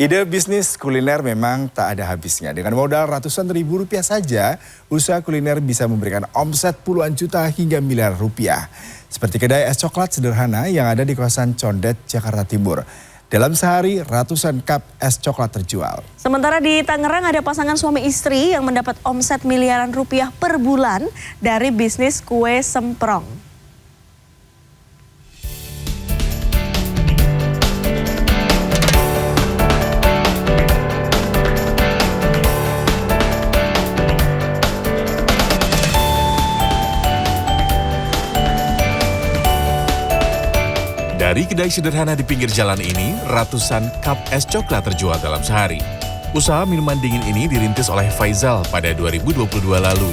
Ide bisnis kuliner memang tak ada habisnya. Dengan modal ratusan ribu rupiah saja, usaha kuliner bisa memberikan omset puluhan juta hingga miliar rupiah. Seperti kedai es coklat sederhana yang ada di kawasan Condet, Jakarta Timur. Dalam sehari, ratusan cup es coklat terjual. Sementara di Tangerang ada pasangan suami istri yang mendapat omset miliaran rupiah per bulan dari bisnis kue semprong. Dari kedai sederhana di pinggir jalan ini, ratusan cup es coklat terjual dalam sehari. Usaha minuman dingin ini dirintis oleh Faizal pada 2022 lalu.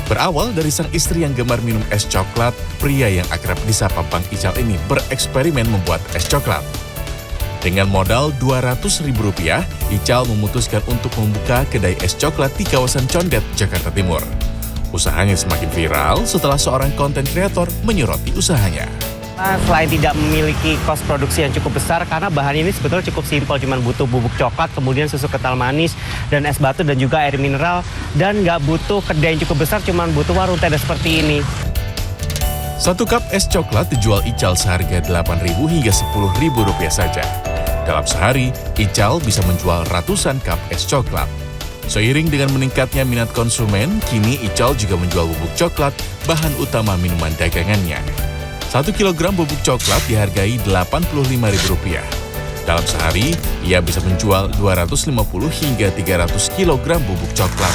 Berawal dari sang istri yang gemar minum es coklat, pria yang akrab disapa Bang Ical ini bereksperimen membuat es coklat. Dengan modal Rp200.000, Ical memutuskan untuk membuka kedai es coklat di kawasan Condet, Jakarta Timur. Usahanya semakin viral setelah seorang konten kreator menyoroti usahanya. Selain tidak memiliki kos produksi yang cukup besar, karena bahannya ini sebetulnya cukup simpel, cuma butuh bubuk coklat, kemudian susu kental manis, dan es batu, dan juga air mineral, dan nggak butuh kedai yang cukup besar, cuma butuh warung tenda seperti ini. Satu cup es coklat dijual Ical seharga Rp8.000 hingga Rp10.000 saja. Dalam sehari, Ical bisa menjual ratusan cup es coklat. Seiring dengan meningkatnya minat konsumen, kini Ical juga menjual bubuk coklat, bahan utama minuman dagangannya. 1 kilogram bubuk coklat dihargai Rp85.000. Dalam sehari, ia bisa menjual 250 hingga 300 kilogram bubuk coklat.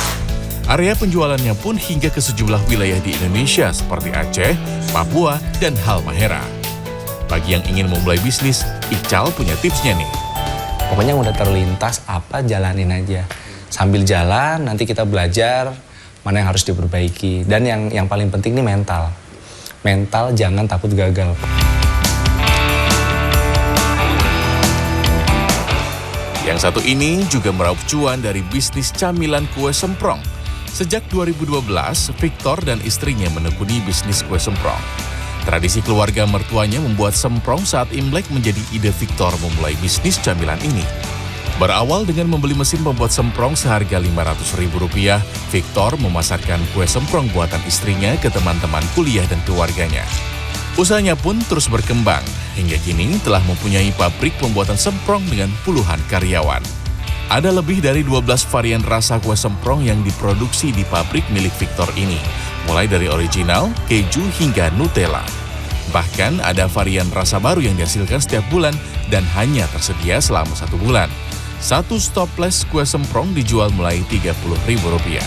Area penjualannya pun hingga ke sejumlah wilayah di Indonesia seperti Aceh, Papua, dan Halmahera. Bagi yang ingin memulai bisnis, Ical punya tipsnya nih. Pokoknya udah terlintas apa, jalanin aja. Sambil jalan, nanti kita belajar mana yang harus diperbaiki. Dan yang paling penting nih mental. Mental, jangan takut gagal. Yang satu ini juga meraup cuan dari bisnis camilan kue semprong. Sejak 2012, Victor dan istrinya menekuni bisnis kue semprong. Tradisi keluarga mertuanya membuat semprong saat Imlek menjadi ide Victor memulai bisnis camilan ini. Berawal dengan membeli mesin pembuat semprong seharga Rp500.000, Victor memasarkan kue semprong buatan istrinya ke teman-teman kuliah dan keluarganya. Usahanya pun terus berkembang, hingga kini telah mempunyai pabrik pembuatan semprong dengan puluhan karyawan. Ada lebih dari 12 varian rasa kue semprong yang diproduksi di pabrik milik Victor ini, mulai dari original, keju, hingga Nutella. Bahkan ada varian rasa baru yang dihasilkan setiap bulan dan hanya tersedia selama 1 bulan. Satu stopless kue semprong dijual mulai Rp30.000.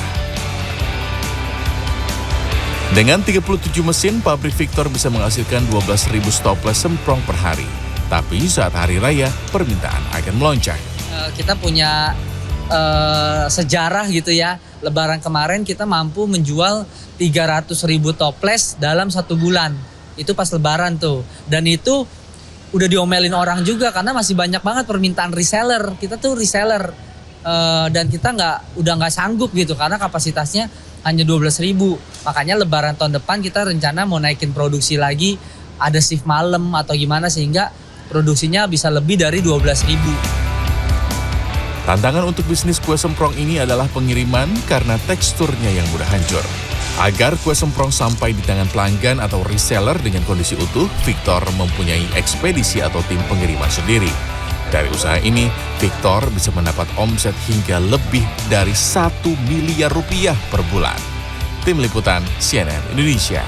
Dengan 37 mesin, pabrik Victor bisa menghasilkan 12.000 stopless semprong per hari. Tapi saat hari raya, permintaan akan melonjak. Kita punya sejarah gitu ya. Lebaran kemarin kita mampu menjual 300.000 toples dalam 1 bulan. Itu pas lebaran tuh. Dan itu udah diomelin orang juga karena masih banyak banget permintaan reseller. Kita tuh reseller dan kita udah nggak sanggup gitu karena kapasitasnya hanya 12.000. Makanya lebaran tahun depan kita rencana mau naikin produksi lagi, ada shift malam atau gimana sehingga produksinya bisa lebih dari 12.000. Tantangan untuk bisnis kue semprong ini adalah pengiriman karena teksturnya yang mudah hancur. Agar kue semprong sampai di tangan pelanggan atau reseller dengan kondisi utuh, Victor mempunyai ekspedisi atau tim pengiriman sendiri. Dari usaha ini, Victor bisa mendapat omset hingga lebih dari Rp1 miliar per bulan. Tim Liputan CNN Indonesia.